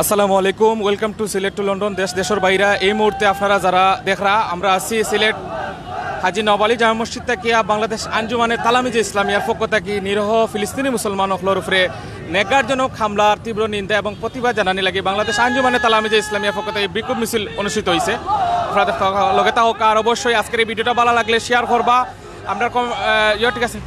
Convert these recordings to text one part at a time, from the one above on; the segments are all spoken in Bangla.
আসসালামু আলাইকুম, welcome to Sylhet to London. দেশ দেশের বাইরা এই মুহূর্তে আপনারা যারা দেখরা, আমরা আছি সিলেট হাজি নওয়াব আলী জামে মসজিদ তাকিয়া বাংলাদেশ আঞ্জুমানে তালামিজে ইসলামিয়ার পক্ষ থাকি নিরহ ফিলিস্তিনি মুসলমান অকলর উপরে নেগারজনক হামলার তীব্র নিন্দা এবং প্রতিবাদ জানানি লাগে বাংলাদেশ আঞ্জুমানে তালামিজে ইসলামিয়ার পক্ষ থেকে বিক্ষোভ মিছিল অনুষ্ঠিত হয়েছে। আপনাদের লগে হোক, আর অবশ্যই আজকের এই ভিডিওটা ভালো লাগলে শেয়ার করবা। আমরা ঠিক আছে।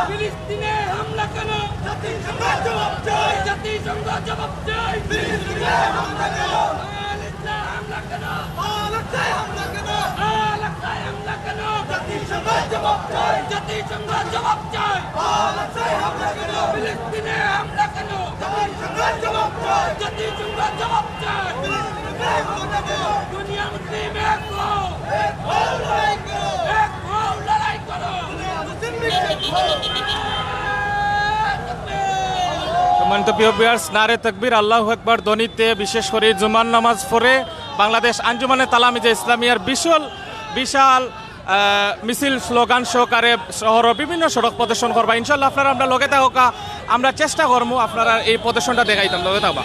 ফিলিস্তিনে হামলা কেন? জাতিসংঘ জবাব চাই। জাতিসংঘ জবাব চাই। ফিলিস্তিনে হামলা কেন? আল-আকসায় হামলা কেন? আল-আকসায় হামলা কেন? আল-আকসায় হামলা কেন? জাতিসংঘ জবাব চাই। জাতিসংঘ জবাব চাই। আল-আকসায় হামলা কেন? ফিলিস্তিনে হামলা কেন? জাতিসংঘ জবাব চাই। জাতিসংঘ জবাব চাই। ফিলিস্তিনে হামলা কেন? দুনিয়া মুসলিম এক হও। এক হও, লড়াই করো। এক হও, লড়াই করো। সম্মানিত প্রিয় ভিউয়ার্স, নারে তাকবীর, আল্লাহু আকবার ধ্বনিতে বিশেষ করে জুমার নামাজ পড়ে বাংলাদেশ আঞ্জুমানে তালামিজে ইসলামিয়ার বিশাল মিছিল স্লোগান সহকারে শহরের বিভিন্ন সড়ক প্রদর্শন করবা। ইনশাল্লাহ আপনারা আমরা লগে থাকা, আমরা চেষ্টা করবো আপনারা এই প্রদর্শনটা দেখাইতাম লগে থাকবা।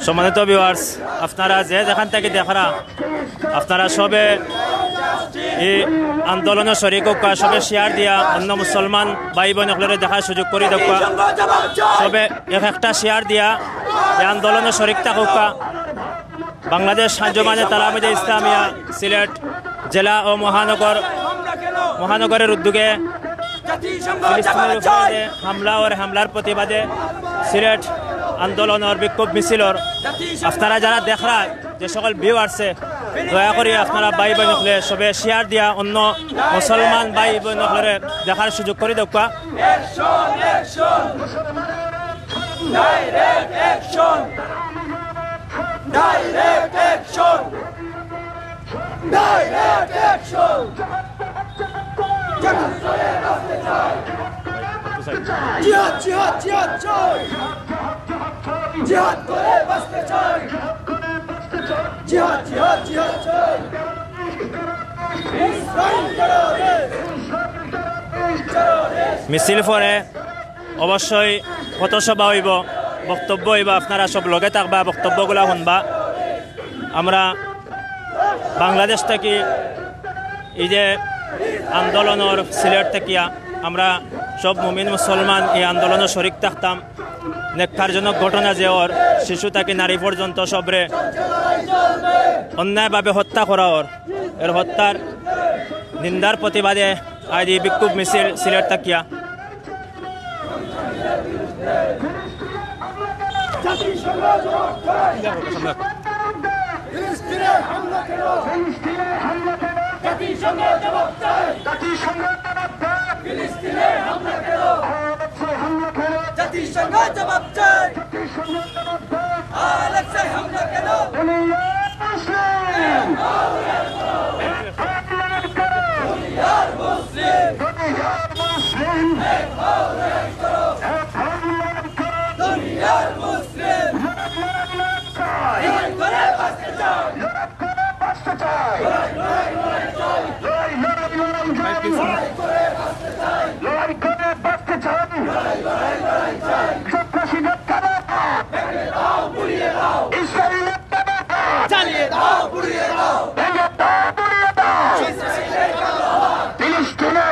সম্মানিত ভিউয়ার্স, আপনারা যে যেখান থেকে দেখরা, আপনারা সবে এই আন্দোলনের শরিক হোকা সবে শেয়ার দিয়া অন্য মুসলমান ভাই বোন সকলের দেখার সুযোগ করে দেখা সবে একটা শেয়ার দিয়া এই আন্দোলনের শরিক থাকুকা বাংলাদেশ আঞ্জুমানে তালামিজে ইসলামিয়া সিলেট জেলা ও মহানগরের উদ্যোগে ফিলিস্তিনের উপরে হামলা ও হামলার প্রতিবাদে সিলেট আন্দোলনের বিক্ষোভ মিছিলর আপনারা যারা দেখরা যে সকল ভিউ আসছে দয়া করে আপনারা ভাই বোন হলে সবে শেয়ার দিয়া অন্য মুসলমান ভাই বোন হলে দেখার সুযোগ করে দেখা জিহাদ জিহাদ জিহাদ চাই জিহাদ করে বাঁচতে চাই জিহাদ জিহাদ জিহাদ চাই ইসরাইল মিছিল পরে অবশ্যই পথসভা হইব বক্তব্য হইব আপনারা সব লগে থাকবা বক্তব্যগুলা শুনবা আমরা বাংলাদেশ থেকে এই যে আন্দোলনের সিলেট থেকে আমরা সব মুমিন মুসলমান এই আন্দোলনের শরিক থাকতাম নেককারজনক ঘটনা যে ওর শিশু থেকে নারী পর্যন্ত সবরে অন্যায়ভাবে হত্যা করা ওর এর হত্যার নিন্দার প্রতিবাদে আজ এই বিক্ষোভ মিছিল সিলেট থাকিয়া জাতিসংঘ জবাব চাই আলেক্সাই হামলা কেন দুনিয়ার মুসলিম দুনিয়ার মুসলিম করে বাঁচতে চাই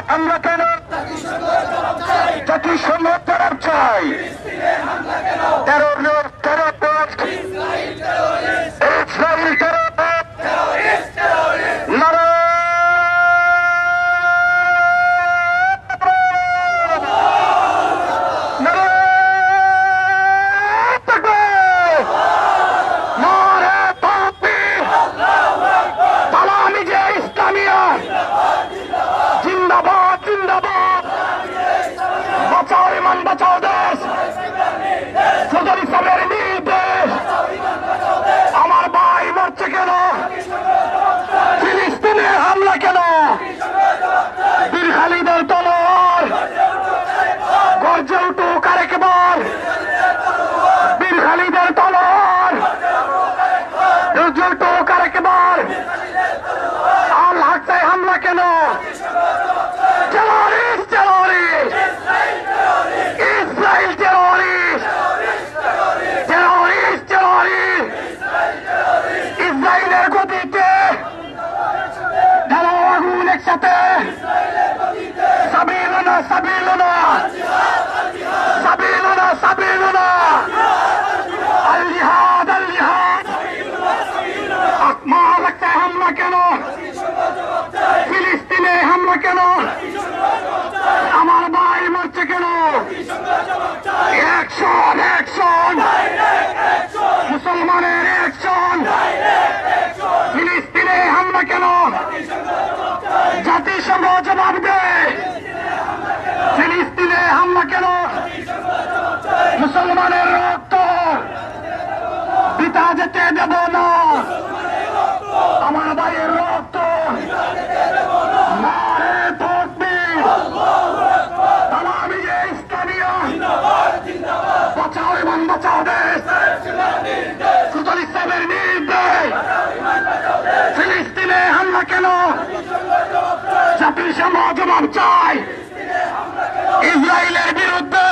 আমরা কেন জাতিসংঘ জবাব চাই জিন্দাবাদ জিন্দাবাদ বাঁচাও ইমান বাঁচাও দেশ সদর ইসলামের নির্দেশ আমার ভাই মরছে কেন ফিলিস্তিনে হামলা কেন বীর খালিদের তলোয়ার গর্জে উঠুক আরেকবার বীর খালিদের তলোয়ার গর্জে উঠুক আরেকবার আল আকসায় হামলা কেন terrorist terrorist Israel terrorist terrorist terrorist ইসরায়েলের গতিতে ঢালো আগুন একসাথে সাবিলুনা সাবিলুনা সাবিলুনা সাবিলুনা আল জিহাদ মা লাগছে হামলা কেন ফিলিস্তিনে হামলা কেন আমার ভাই মরছে কেন অ্যাকশন অ্যাকশন মুসলমানের অ্যাকশন ফিলিস্তিনে হামলা কেন জাতিসংঘ জবাব দেয় ফিলিস্তিনে হামলা কেন মুসলমানের রক্ত পিতা যেতে দেব না আমার ভাইয়ের রক্ত নারে তাকবীর তালামিজে ইসলামিয়া বাঁচাও ইমান বাঁচাও দেশ সদর ইসলামের নির্দেশ ফিলিস্তিনে হামলা কেন জাতিসংঘ জবাব চাই ইসরায়েলের বিরুদ্ধে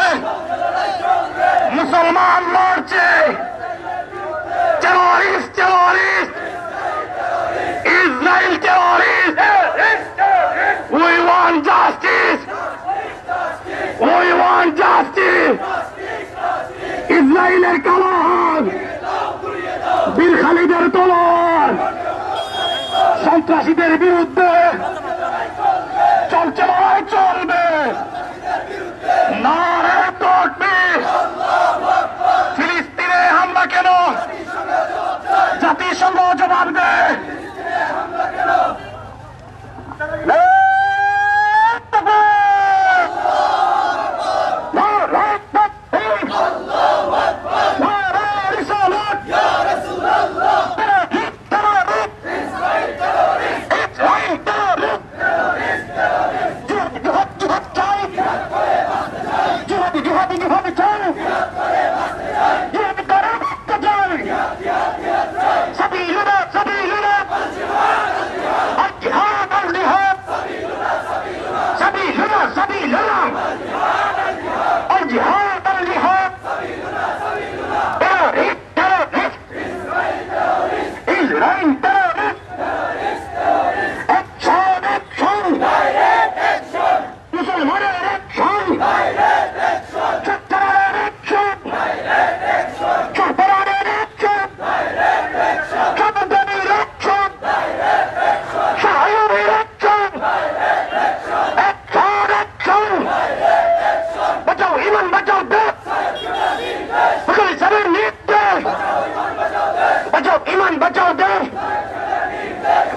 মুসলমান লড়ছে terrorist terrorist Israel terrorist We want justice. ইসরায়েলের কালো হাত, বীর খালিদের তলোয়ার, সন্ত্রাসীদের বিরুদ্ধে চলছে লড়াই, চলবে। নারে তাকবীর। ফিলিস্তিনে হামলা কেন? জাতিসংঘ জবাব দেয়।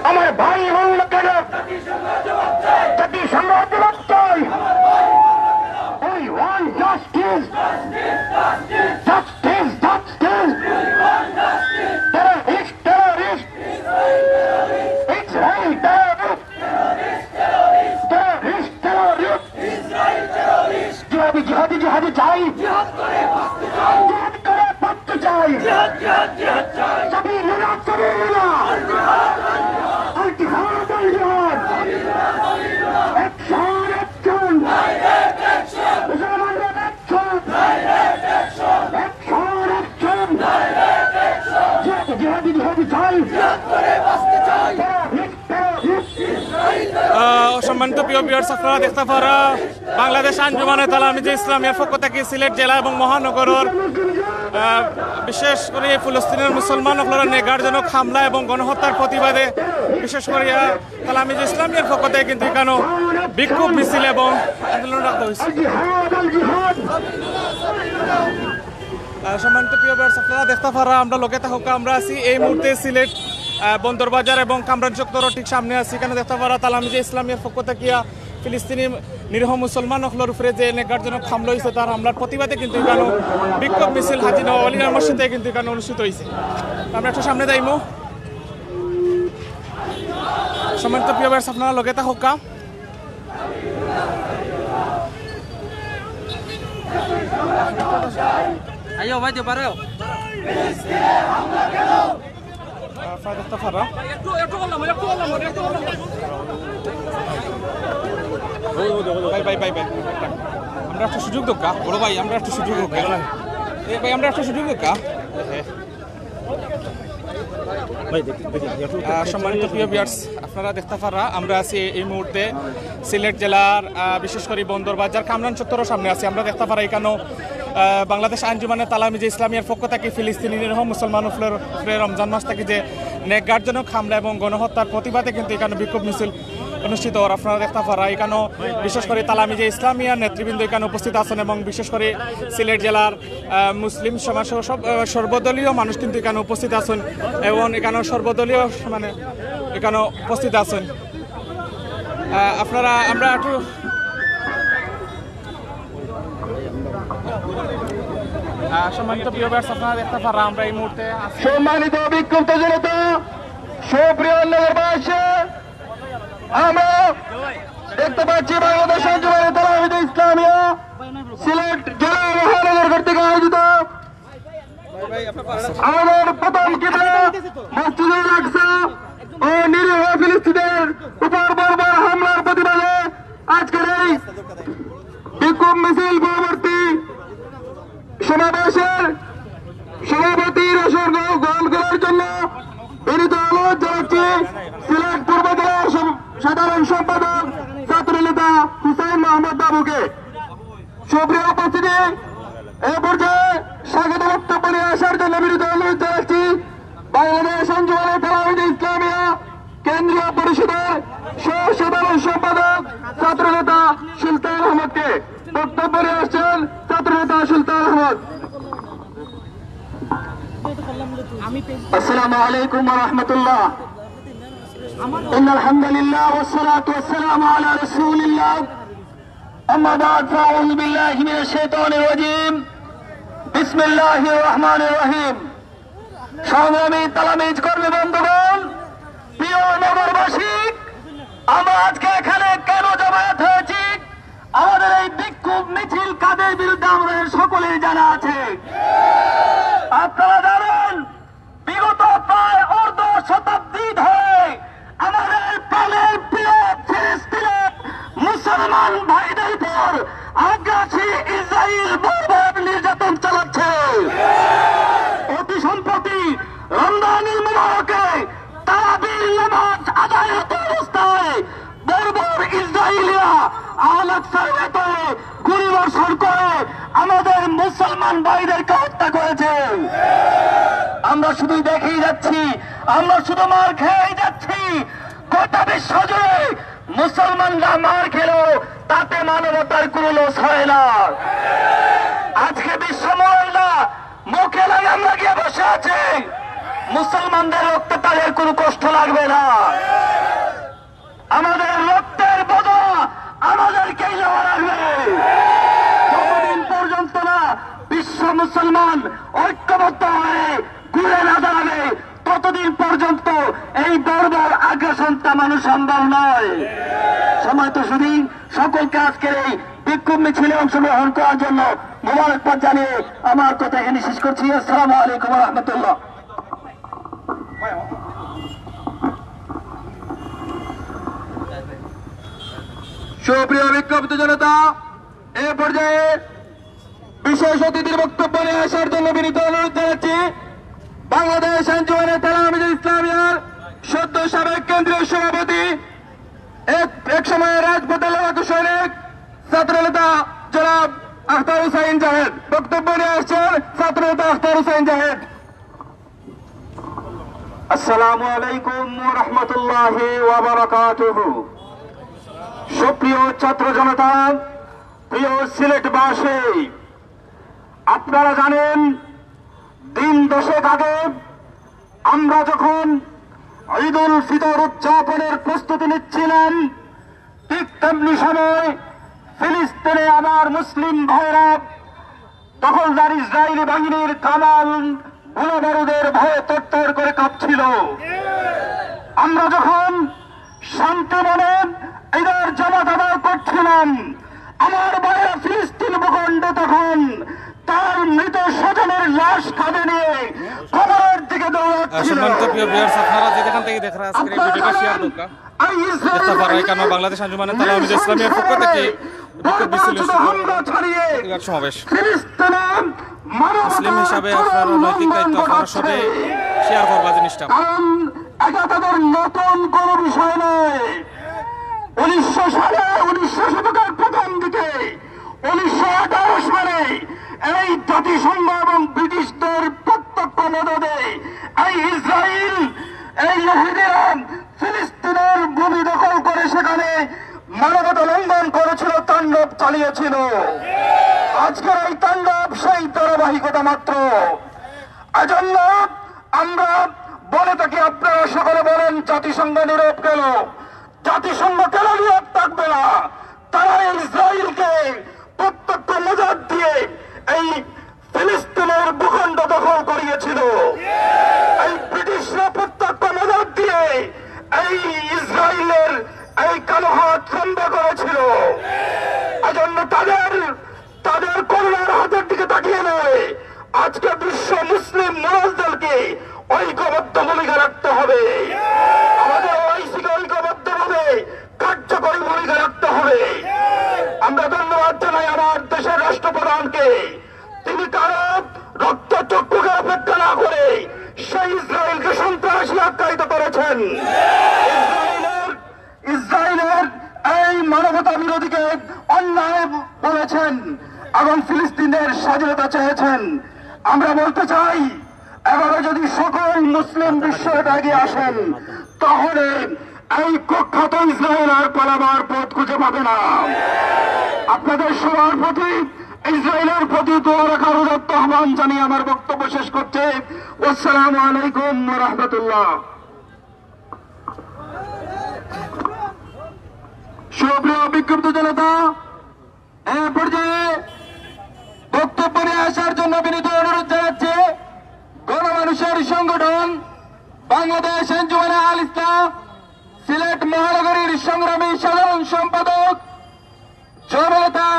আমার ভাই এবং লোকেরা জাতিসংঘ জবাব চাই। We want justice. Justice, justice. Terrorist, terrorist. Israel terrorist. Terrorist, terrorist. জিহাদি, জিহাদি, জিহাদি চাই। জিহাদ করে বাঁচতে চাই। সাবিলুল্লাহ, সাবিলুল্লাহ। الجهاد الجهاد action action direct action মুসলমানদের action direct action action direct action জিহাদি জিহাদি চাই জিহাদ করে বাঁচতে চাই সম্মানিত প্রিয় ভিউয়ার্স, আপনারা দেখতে পারা বাংলাদেশ আঞ্জুমানে তালামিজে ইসলামিয়ার পক্ষ থেকে সিলেট জেলা এবং মহানগরের বিশেষ করে ফিলিস্তিনের মুসলমান নেগারজনক হামলা এবং গণহত্যার প্রতিবাদে বিশেষ করে তালামিজে ইসলামিয়ার পক্ষ থেকে কিন্তু এখানে বিক্ষোভ মিছিল এবং আন্দোলন রাখা হয়েছে। সম্মানিত প্রিয় ভিউয়ার্স, আপনারা দেখতে পারা আমরা লোকে থাকা আমরা আছি এই মুহূর্তে সিলেট বন্দরবাজার এবং কামরান চত্বরের ঠিক সামনে আছি। এখানে দেখতে পারা তালামিজে ইসলামিয়ার পক্ষ থেকে ফিলিস্তিনি নিরীহ মুসলমান হলের উপরে যে নেগারজনক হামলা হয়েছে তার হামলার প্রতিবাদে কিন্তু এখানে বিক্ষোভ মিছিল হাজি নওয়াব আলী মসজিদে কিন্তু এখানে অনুষ্ঠিত হয়েছে। আমরা একটু সামনে যাইমু। সম্মানিত প্রিয় ভিউয়ার্স, আপনারা লগে থাকা আইও ভাই যে পারেও দেখতে পারা আমরা একটা সুযোগ দোকা বড় ভাই, আমরা একটা সুযোগ দোকা ভাই, আমরা একটা সুযোগ দোকা। সম্মানিত প্রিয় ভিউয়ার্স, আপনারা দেখতে পারা আমরা আছি এই মুহূর্তে সিলেট জেলার বিশেষ করে বন্দরবাজার কামরান চত্বরের সামনে আছি। আমরা দেখতে পারা এখানেও বাংলাদেশ আঞ্জুমানে তালামিজে ইসলামিয়ার পক্ষ থেকে ফিলিস্তিনি নিরীহ মুসলমান উপরে রমজান মাস থেকে যে নেকগারজনক হামলা এবং গণহত্যার প্রতিবাদে কিন্তু এখানে বিক্ষোভ মিছিল অনুষ্ঠিত হওয়ার আপনারা দেখতে পারা। এখানেও বিশেষ করে তালামিজে ইসলামিয়ার নেতৃবৃন্দ এখানে উপস্থিত আছেন এবং বিশেষ করে সিলেট জেলার মুসলিম সমাজ সব সর্বদলীয় মানুষ কিন্তু এখানে উপস্থিত আছেন এবং এখানে সর্বদলীয় মানে এখানে উপস্থিত আছেন। আপনারা আমরা একটু সম্মানিত প্রিয় ভিউয়ার্স, আপনারা দেখতে পারা আমরা এই মুহূর্তে সম্মানিত বিক্ষুব্ধ জনতা, সুপ্রিয় নগরবাসী, আমরা দেখতে পাচ্ছি বাংলাদেশ আঞ্জুমানে তালামিজে ইসলামিয়া সিলেট জেলা মহানগর কর্তৃক আয়োজিত আমাদের প্রথম কিবলা মসজিদুল আকসা ও নিরীহ ফিলিস্তিনের উপর বর্বর হামলার প্রতিবাদে আজকের এই বিক্ষোভ মিছিল পরবর্তী সমাবেশের সভাপতির আসর গ্রহণ করার জন্য বিনীত অনুরোধ জানাচ্ছি সিলেট পূর্ব জেলার সাধারণ সম্পাদক ছাত্রলীগ নেতা হুসাইন মোহাম্মদ বাবুকে। সুপ্রিয় উপস্থিতি, এ পর্যায়ে স্বাগত বক্তব্য নিয়ে আসার জন্য বিনীত অনুরোধ জানাচ্ছি বাংলাদেশ আঞ্জুমানে তালাওয়াতে ইসলামিয়া কেন্দ্রীয় পরিষদের সহ-সাধারণ সম্পাদক ছাত্রনেতা সুলতান আহমদকে। বক্তব্য নিয়ে আসছেন ছাত্রনেতা সুলতান আহমদ। আসসালামু আলাইকুম ওয়া রাহমাতুল্লাহ। ইন্নাল হামদুলিল্লাহ ওয়াস সালাতু ওয়াস সালামু আলা রাসূলিল্লাহ। আম্মা বা'দ, ফাআউযু বিল্লাহি মিনাশ শাইতানির রাজীম। বিসমিল্লাহির রহমানির রহিম। সংগ্রামী তালামিজ কর্মী বন্ধুগণ, প্রিয় নগরবাসী, আমরা আজকে এখানে কেন জমায়েত হয়েছি, আমাদের এই বিক্ষোভ মিছিল কাদের বিরুদ্ধে আমাদের সকলেই জানা আছে। আপনারা জানেন, বিগত প্রায় অর্ধ শতাব্দী ধরে আমাদের প্রাণের প্রিয় ফিলিস্তিনের মুসলমান ভাইদের উপর আগ্রাসী ইসরায়েল বর্বর নির্যাতন চালাচ্ছে। অতি সম্প্রতি রমজানুল মুবারকে তারাবির নামাজ আদায়রত অবস্থায় বর্বর ইসরায়েলিরা আল-আকসার ভেতরে গুলিবর্ষণ করে আমাদের মুসলমান ভাইদেরকে হত্যা করেছে। আমরা শুধু দেখেই যাচ্ছি, আমরা শুধু মার খেয়েই যাচ্ছি। গোটা বিশ্ব জুড়ে মুসলমানরা মার খেলেও তাতে মানবতার কোনো লোস হয় না। আজকে বিশ্ব মহিলা মুখে লাগাম লাগিয়ে বসে আছে, মুসলমানদের রক্তে তাদের কোনো কষ্ট লাগবে না। আমাদের রক্তের বদলা আমাদেরকেই নেওয়া লাগবে। যতদিন পর্যন্ত না বিশ্ব মুসলমান ঐক্যবদ্ধ হয়ে ঘুরে না দাঁড়াবে, ততদিন পর্যন্ত এই বর্বর আগ্রাসন থামানো সম্ভব নয়। সময় তো শুধু সকলকে আজকের এই বিক্ষোভ মিছিলে অংশগ্রহণ করার জন্য মোবারকবাদ জানিয়ে আমার কথা এখানে শেষ করছি। আসসালামু আলাইকুম ওয়া রাহমাতুল্লাহ। সুপ্রিয় বিক্ষুব্ধ জনতা, এ পর্যায়ে বিশেষ অতিথির বক্তব্য নিয়ে আসার জন্য বিনীত অনুরোধ জানাচ্ছি বাংলাদেশ আঞ্জুমানে তালাওয়াতে ইসলামিয়ার সদ্য সাবেক কেন্দ্রীয় সভাপতি, এক সময়ের রাজপথের লড়াকু সৈনিক, ছাত্রনেতা জনাব আখতার হুসাইন জাহেদ। বক্তব্য নিয়ে আসছেন ছাত্রনেতা আখতার হুসাইন জাহেদ। আসসালামু আলাইকুম ওয়া রাহমাতুল্লাহি ওয়া বারাকাতুহু। সুপ্রিয় ছাত্র জনতা, প্রিয় সিলেটবাসী, আপনারা জানেন দিন দশেক আগে আমরা যখন ঈদুল ফিতর উদযাপনের প্রস্তুতি নিচ্ছিলাম, ঠিক তেমনি সময় ফিলিস্তিনে আমার মুসলিম ভাইরা দখলদার ইসরায়েলি বাহিনীর কামাল গোলাবারুদের ভয়ে তরতর করে কাঁপছিল। আমরা যখন শান্তি মনে ঈদের জামাত আদায় করছিলাম, আমার ভাইরা ফিলিস্তিন ভূখণ্ডে তখন তার মৃত স্বজনের লাশ কাঁধে নিয়ে কবরের দিকে দৌড়াচ্ছিল। আপনারা যেখান থেকে দেখেন আজকের এই ভিডিওটা শেয়ার করুন। বাংলাদেশ আঞ্জুমানে তালাওয়াতে ইসলামিয়ার পক্ষ থেকে সমাবেশ মুসলিম হিসাবে আপনার নৈতিক দায়িত্ব আপনারা সবাই শেয়ার করবা জিনিসটা। এটা তাদের নতুন কোন বিষয় নয়। 1900 শতকের প্রথম দিকে 1918 সালে এই জাতিসংঘ এবং ব্রিটিশদের প্রত্যক্ষ মদদে এই ইসরায়েল, এই ইহুদিরা ফিলিস্তিনের ভূমি দখল করে সেখানে মানবতা লঙ্ঘন করেছিল, তাণ্ডব চালিয়েছিল। আজকের এই তাণ্ডব সেই ধারাবাহিকতা মাত্র। এজন্য আমরা বলে থাকি, আপনারা সকলে বলেন জাতিসংঘ নীরব কেন? জাতিসংঘ কেন নীরব থাকবে না? তারা ইসরায়েলকে প্রত্যক্ষ মদদ দিয়ে এই ফিলিস্তিনের ভূখণ্ড দখল করিয়েছিল। এই ব্রিটিশরা প্রত্যক্ষ মদদ দিয়ে এই ইসরায়েলের এই কালো হাত বন্ধ করেছিল। এজন্য তাদের করুণার হাতের দিকে তাকিয়ে নয়, আজকে বিশ্ব মুসলিম মনোজদলকে ঐক্যবদ্ধ ভূমিকা রাখতে হবে। আমাদের ওআইসিকে ঐক্যবদ্ধভাবে কার্যকরী ভূমিকা রাখতে হবে। আমরা ধন্যবাদ জানাই আমার দেশের রাষ্ট্রপ্রধানকে, তিনি কারো রক্তচক্ষুকে অপেক্ষা না করে সেই ইসরায়েলকে সন্ত্রাসী আখ্যায়িত করেছেন। ইসরায়েলের এই মানবতা মানবতা বিরোধীকে অন্যায় বলেছেন এবং ফিলিস্তিনের স্বাধীনতা চেয়েছেন। আমরা বলতে চাই, এভাবে যদি সকল মুসলিম বিশ্বের এগিয়ে আসেন, তাহলে এই কুখ্যাত ইসরায়েল আর পালাবার পথ খুঁজে পাবে না। আপনাদের সবার প্রতি, ইসরায়েলের প্রতি দোয়া রাখার উদাত্ত আহ্বান জানিয়ে আমার বক্তব্য শেষ করছে। আসসালামু আলাইকুম ওয়া রাহমাতুল্লাহ। সুপ্রিয় বিক্ষুব্ধ জনতা, এই পর্যায়ে বক্তব্য নিয়ে আসার জন্য বিনীত অনুরোধ জানাচ্ছে গণমানুষের সংগঠন বাংলাদেশ আঞ্জুমানে আল ইসলাম সিলেট মহানগরীর সংগ্রামী সাধারণ সম্পাদক জননেতা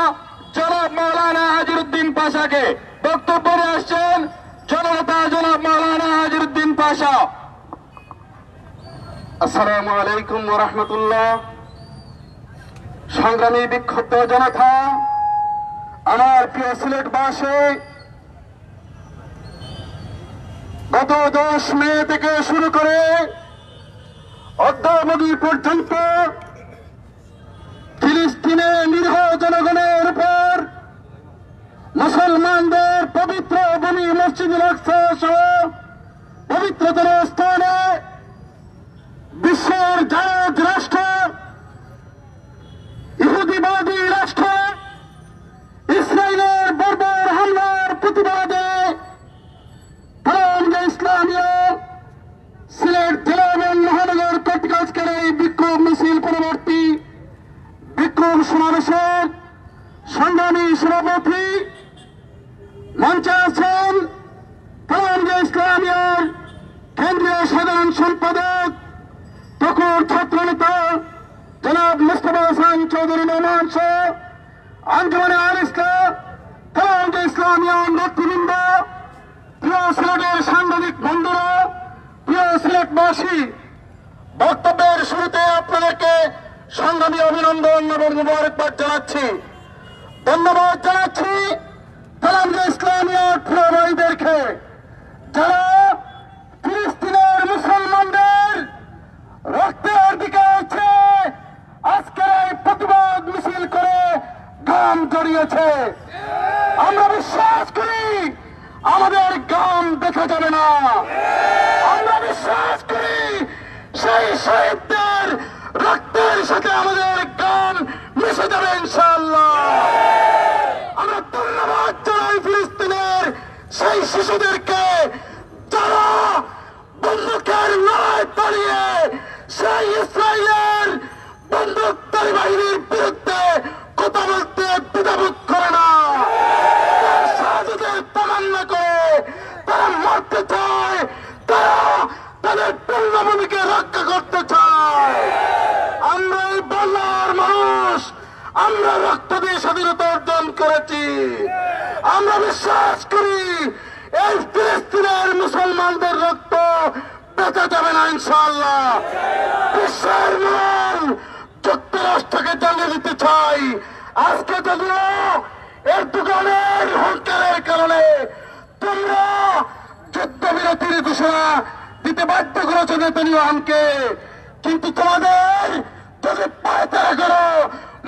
জনাব মাওলানা হাজিরউদ্দিন পাশাকে। বক্তব্য নিয়ে আসছেন জননেতা জনাব মাওলানা হাজিরউদ্দিন পাশা। আসসালামু আলাইকুম ওয়া রাহমাতুল্লাহ। সংগ্রামী বিক্ষুব্ধ জনতা, আমার প্রিয় সিলেটবাসী, গত 10 মে থেকে শুরু করে অদ্যাবধি পর্যন্ত ফিলিস্তিনের নিরীহ জনগণের উপর মুসলমানদের পবিত্র ভূমি মসজিদুল আকসা সহ পবিত্রতর স্থানে বিশ্বের জায়েদ রাষ্ট্র, ইহুদিবাদী রাষ্ট্র ইসরায়েলের বর্বর হামলার প্রতিবাদে তালামুল ইসলামিয়া সিলেট জেলা এবং মহানগর কর্তৃক আজকের এই বিক্ষোভ মিছিল পরবর্তী বিক্ষোভ সমাবেশের সংগ্রামী সভাপতি মঞ্চে আছেন তালামুল ইসলামিয়ার কেন্দ্রীয় সাধারণ সম্পাদক তকুর ছাত্রনেতা জনাব মুস্তফা হাসান চৌধুরী নোমান সহ আঞ্জুমানে আল ইসলাম তালামুল ইসলামিয়া নেতৃবৃন্দ, প্রিয় সিলেটের সাংবাদিক বন্ধুরা, প্রিয় সিলেটবাসী, বক্তব্যের শুরুতে আপনাদেরকে সংগ্রামী অভিনন্দন এবং মোবারকবাদ জানাচ্ছি। ধন্যবাদ জানাচ্ছি তালামুল ইসলামিয়ার প্রিয় ভাইদেরকে, যারা ফিলিস্তিনের মুসলমানদের রক্তের দিকে আছে আজকের এই প্রতিবাদ মিছিল করে গান জড়িয়েছে। আমরা বিশ্বাস করি আমাদের গান দেখা যাবে না। আমরা বিশ্বাস করি সেই শহীদদের রক্তের সাথে আমাদের গান মিশে যাবে ইনশাআল্লাহ। আমরা ধন্যবাদ জানাই ফিলিস্তিনের সেই শিশুদেরকে যারা বন্দুকের লড়াই দাঁড়িয়ে সেই ইসরায়েলের বন্দুকধারী বাহিনীর বিরুদ্ধে কথা বলতে দ্বিধাবোধ করে না। শাহাদাতের তামান্না করে তারা মরতে চায়, তারা তাদের পূর্ণভূমিকে রক্ষা করতে চায়। আমরা এই বাংলার মানুষ, আমরা রক্ত দিয়ে স্বাধীনতা অর্জন করেছি। আমরা বিশ্বাস করি এই ফিলিস্তিনের মুসলমানদের রক্ত বেঁচে যাবে না ইনশাআল্লাহ। বিশ্বের মন যুক্তরাষ্ট্রকে জানিয়ে দিতে চাই, আজকে যদিও এরদোগানের হুঙ্কারের কারণে তোমরা যুদ্ধবিরতির ঘোষণা দিতে বাধ্য করেছো নেতানিয়াহুকে, কিন্তু তোমাদের যদি পায়তারা করো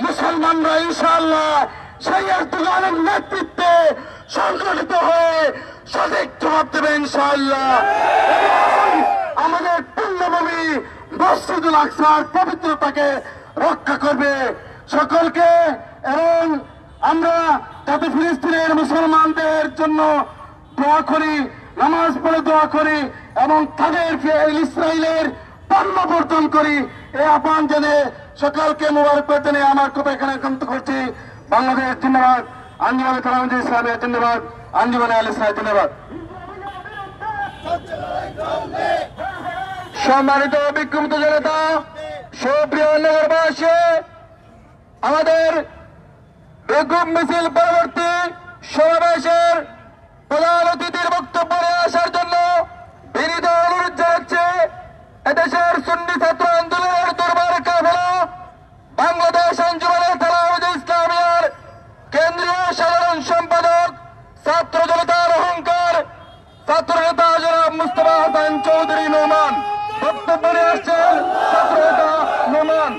মুসলমানরা ইনশাআল্লাহ সেই এরদোগানের নেতৃত্বে সংগঠিত হয়ে সঠিক জবাব দেবে ইনশাআল্লাহ। আমাদের পূর্ণভূমি মসজিদুল আকসার পবিত্রতাকে রক্ষা করবে সকলকে। এবং আমরা যাতে ফিলিস্তিনের মুসলমানদের জন্য দোয়া করি, নামাজ পড়ে দোয়া করি এবং তাদের ইসরায়েলের পণ্য বর্জন করি, এই আহ্বান জেনে সকলকে মোবারকবাদ জানিয়ে আমার কথা এখানে ক্ষান্ত করছি। বাংলাদেশ জিন্দাবাদ, আঞ্জুমানে তালামুল ইসলামিয়া জিন্দাবাদ, আঞ্জুমানে আল ইসলাম জিন্দাবাদ। সম্মানিত বিক্ষুব্ধ জনতা, সুপ্রিয় নগরবাসী, আমাদের বিক্ষোভ মিছিল পরবর্তী সমাবেশের প্রধান অতিথির বক্তব্য নিয়ে আসার জন্য বিনীত অনুরোধ জানাচ্ছে এদেশের সুন্নি ছাত্র আন্দোলনের দরবার কাফেলা বাংলাদেশ আঞ্জুমানে তালামুল ইসলামিয়ার কেন্দ্রীয় সাধারণ সম্পাদক ছাত্র জনতার অহংকার ছাত্র নেতা জনাব মুস্তফা হাসান চৌধুরী নোমান বক্তব্য নিয়ে আসছেন। ছাত্র নেতা নোমান।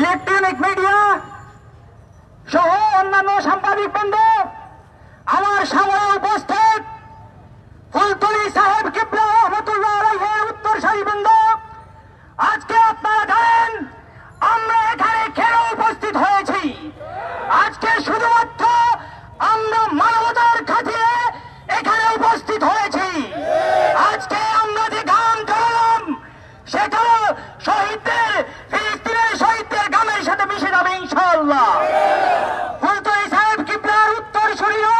ইলেকট্রনিক মিডিয়া সহ অন্যান্য সাংবাদিক বৃন্দ, আমার সামনে উপস্থিত ফুলতলি সাহেব কিবলা রহমতুল্লাহ আলাইহির উত্তরসারী বৃন্দ, আজকে আপনারা জানেন আমরা এখানে কেন উপস্থিত হয়েছি। আজকে শুধুমাত্র আমরা মানবতার খাতিরে এখানে উপস্থিত হয়েছি। আজকে আমরা যে গান গাইলাম সেটা শহীদদের, ফিলিস্তিনের শহীদদের গানের সাথে মিশে যাবে ইনশাআল্লাহ। ফুলতলি সাহেব কিবলার উত্তরসূরিরা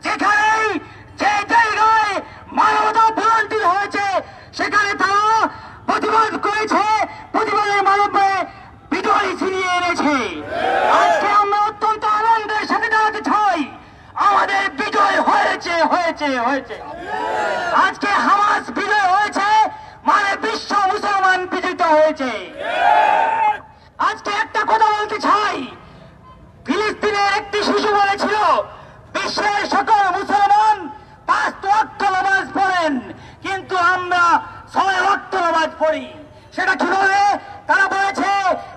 যেখানেই যে জায়গায় মানবতা ভুলান্টির হয়েছে সেখানে তারা প্রতিবাদ করেছে, প্রতিবাদের মানবে বিজয় ছিনিয়ে এনেছে। আজকে আমরা অত্যন্ত আনন্দের সাথে জানাতে চাই আমাদের বিজয় হয়েছে হয়েছে হয়েছে। আজকে হামাস বিজয় হয়েছে মানে বিশ্ব মুসলমান বিজিত হয়েছে। আজকে একটা কথা বলতে চাই, ফিলিস্তিনের একটি শিশু বলেছিল বিশ্বের সকল মুসলমান 5 ওয়াক্ত নামাজ পড়েন, কিন্তু আমরা 6 ওয়াক্ত নামাজ পড়ি। সেটা কিভাবে? তারা বলেছে